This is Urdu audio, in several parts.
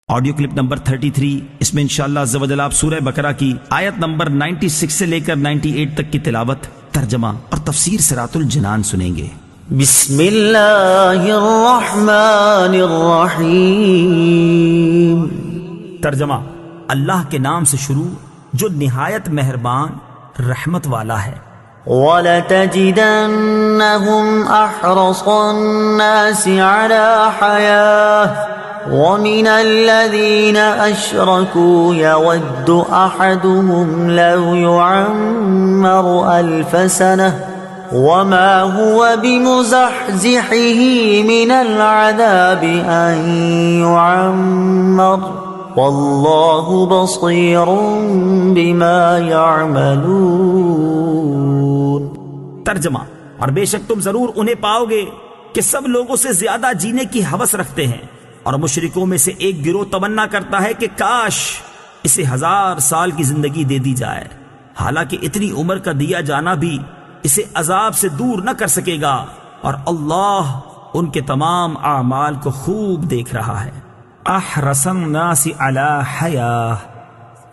آڈیو کلپ نمبر 33، اس میں انشاءاللہ عز و جل آپ سورہ بقرہ کی آیت نمبر 96 سے لے کر 98 تک کی تلاوت، ترجمہ اور تفسیر صراط الجنان سنیں گے۔ بسم اللہ الرحمن الرحیم۔ ترجمہ: اللہ کے نام سے شروع جو نہایت مہربان رحمت والا ہے۔ وَلَتَجِدَنَّهُمْ أَحْرَصَ النَّاسِ عَلَى حَيَاةٍ وَمِنَ الَّذِينَ أَشْرَكُوا يَوَدُّ أَحَدُهُمْ لَوْ يُعَمَّرُ أَلْفَ سَنَةٍ وَمَا هُوَ بِمُزَحْزِحِهِ مِنَ الْعَذَابِ أَن يُعَمَّرَ وَاللَّهُ بَصِيرٌ بِمَا يَعْمَلُونَ۔ ترجمہ: اور بے شک تم ضرور انہیں پاؤ گے کہ سب لوگوں سے زیادہ جینے کی ہوس رکھتے ہیں، اور مشرکوں میں سے ایک گروہ تمنا کرتا ہے کہ کاش اسے 1000 سال کی زندگی دے دی جائے، حالانکہ اتنی عمر کا دیا جانا بھی اسے عذاب سے دور نہ کر سکے گا، اور اللہ ان کے تمام اعمال کو خوب دیکھ رہا ہے۔ احرص الناس علی حیاہ،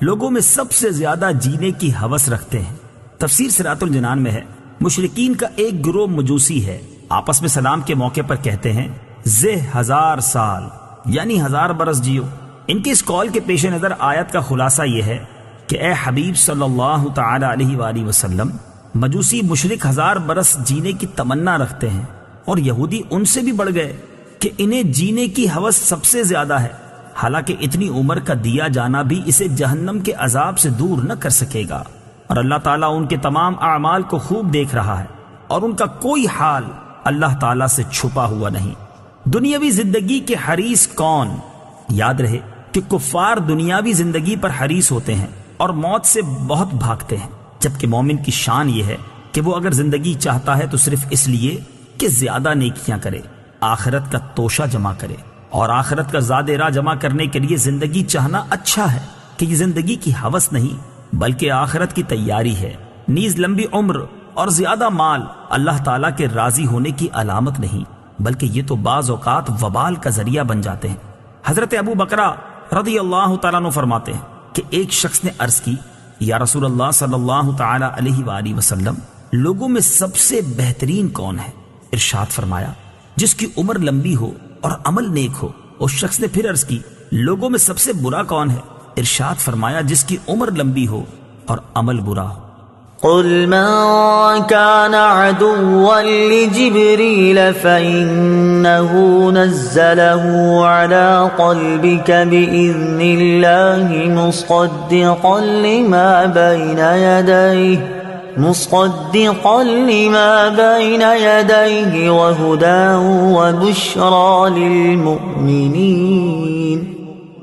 لوگوں میں سب سے زیادہ جینے کی ہوس رکھتے ہیں۔ تفسیر صراط الجنان میں ہے، مشرکین کا ایک گروہ مجوسی ہے، آپس میں سلام کے موقع پر کہتے ہیں زہ 1000 سال یعنی 1000 برس جیو۔ ان کے اس قول کے پیش نظر آیت کا خلاصہ یہ ہے کہ اے حبیب صلی اللہ تعالی علیہ وآلہ وسلم، مجوسی مشرک 1000 برس جینے کی تمنا رکھتے ہیں، اور یہودی ان سے بھی بڑھ گئے کہ انہیں جینے کی ہوس سب سے زیادہ ہے، حالانکہ اتنی عمر کا دیا جانا بھی اسے جہنم کے عذاب سے دور نہ کر سکے گا، اور اللہ تعالیٰ ان کے تمام اعمال کو خوب دیکھ رہا ہے، اور ان کا کوئی حال اللہ تعالیٰ سے چھپا ہوا نہیں۔ دنیاوی زندگی کے حریص کون؟ یاد رہے کہ کفار دنیاوی زندگی پر حریص ہوتے ہیں اور موت سے بہت بھاگتے ہیں، جبکہ مومن کی شان یہ ہے کہ وہ اگر زندگی چاہتا ہے تو صرف اس لیے کہ زیادہ نیکیاں کرے، آخرت کا توشہ جمع کرے، اور آخرت کا زاد راہ جمع کرنے کے لیے زندگی چاہنا اچھا ہے کہ یہ زندگی کی ہوس نہیں بلکہ آخرت کی تیاری ہے۔ نیز لمبی عمر اور زیادہ مال اللہ تعالیٰ کے راضی ہونے کی علامت نہیں، بلکہ یہ تو بعض اوقات وبال کا ذریعہ بن جاتے ہیں۔ حضرت ابو بکرہ رضی اللہ تعالیٰ عنہ فرماتے ہیں کہ ایک شخص نے عرض کی، یا رسول اللہ صلی اللہ تعالیٰ علیہ وآلہ وسلم، لوگوں میں سب سے بہترین کون ہے؟ ارشاد فرمایا، جس کی عمر لمبی ہو اور عمل نیک ہو۔ اس شخص نے پھر عرض کی، لوگوں میں سب سے برا کون ہے؟ ارشاد فرمایا، جس کی عمر لمبی ہو اور عمل برا ہو۔ قل من كان عدوا لجبريل فإنه نزله على قلبك بإذن الله مصدقا لما بين يديه وهدى وبشرى للمؤمنين۔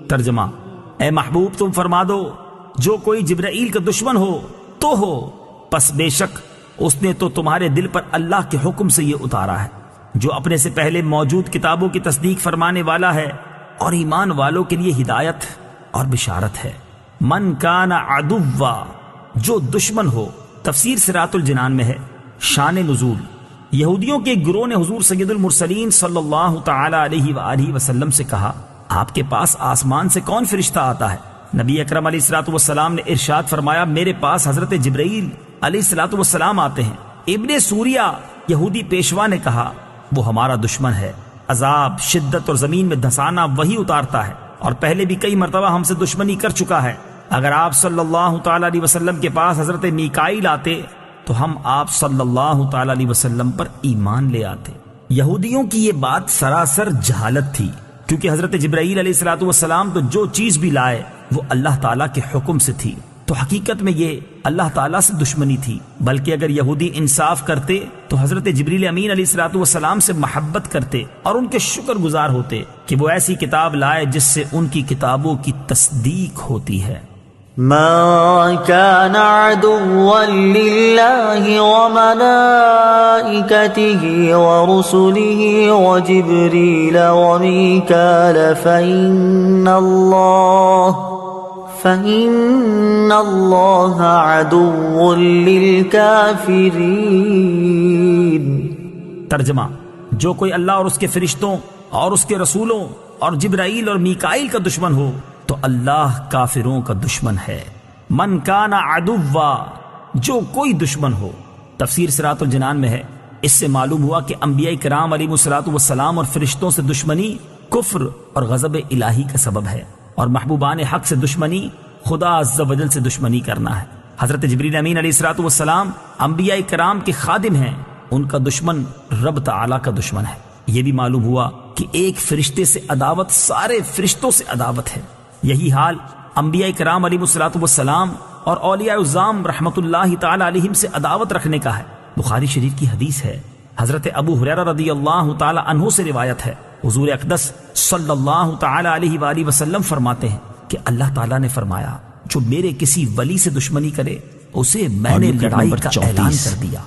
ترجمہ: اے محبوب تم فرما دو، جو کوئی جبرائیل کا دشمن ہو تو ہو، پس بے شک اس نے تو تمہارے دل پر اللہ کے حکم سے یہ اتارا ہے، جو اپنے سے پہلے موجود کتابوں کی تصدیق فرمانے والا ہے، اور ایمان والوں کے لیے ہدایت اور بشارت ہے۔ من کان عدوا، جو دشمن ہو۔ تفسیر صراط الجنان میں ہے، شان نزول، یہودیوں کے ایک گروہ نے حضور سید المرسلین صلی اللہ تعالی علیہ وآلہ وسلم سے کہا، آپ کے پاس آسمان سے کون فرشتہ آتا ہے؟ نبی اکرم علیہ الصلوۃ والسلام نے ارشاد فرمایا، میرے پاس حضرت جبرائیل علیہ الصلوۃ والسلام آتے ہیں۔ ابن سوریہ یہودی پیشوا نے کہا، وہ ہمارا دشمن ہے، عذاب، شدت اور زمین میں دھسانا وہی اتارتا ہے، اور پہلے بھی کئی مرتبہ ہم سے دشمنی کر چکا ہے۔ اگر آپ صلی اللہ تعالی علیہ وسلم کے پاس حضرت میکائیل آتے تو ہم آپ صلی اللہ تعالی علیہ وسلم پر ایمان لے آتے۔ یہودیوں کی یہ بات سراسر جہالت تھی، کیونکہ حضرت جبرائیل علیہ الصلوۃ والسلام تو جو چیز بھی لائے وہ اللہ تعالیٰ کے حکم سے تھی، تو حقیقت میں یہ اللہ تعالیٰ سے دشمنی تھی۔ بلکہ اگر یہودی انصاف کرتے تو حضرت جبریل امین علیہ الصلوۃ والسلام سے محبت کرتے اور ان کے شکر گزار ہوتے کہ وہ ایسی کتاب لائے جس سے ان کی کتابوں کی تصدیق ہوتی ہے۔ من كان عدوا لله وملائكته ورسله وجبريل وميكال فإن الله عدو للكافرين۔ ترجمہ: جو کوئی اللہ اور اس کے فرشتوں اور اس کے رسولوں اور جبرائیل اور میکائیل کا دشمن ہو تو اللہ کافروں کا دشمن ہے۔ من کان عدوا، جو کوئی دشمن ہو۔ تفسیر صراط الجنان میں ہے، اس سے معلوم ہوا کہ انبیاء کرام علیہ الصلوۃ والسلام اور فرشتوں سے دشمنی کفر اور غضب الہی کا سبب ہے، اور محبوبان حق سے دشمنی خدا عز و جل سے دشمنی کرنا ہے۔ حضرت جبریل امین علیہ الصلوۃ والسلام انبیاء کرام کے خادم ہیں، ان کا دشمن رب تعالی کا دشمن ہے۔ یہ بھی معلوم ہوا کہ ایک فرشتے سے عداوت سارے فرشتوں سے عداوت ہے۔ یہی حال انبیاء کرام علیہ الصلوۃ والسلام اور اولیاء اعظام رحمۃ اللہ تعالی علیہم سے عداوت رکھنے کا ہے۔ بخاری شریف کی حدیث ہے، حضرت ابو ہریرہ رضی اللہ تعالی عنہ سے روایت ہے، حضور اقدس صلی اللہ تعالی علیہ وآلہ وسلم فرماتے ہیں کہ اللہ تعالیٰ نے فرمایا، جو میرے کسی ولی سے دشمنی کرے اسے میں نے لڑائی کا اعلان کر دیا۔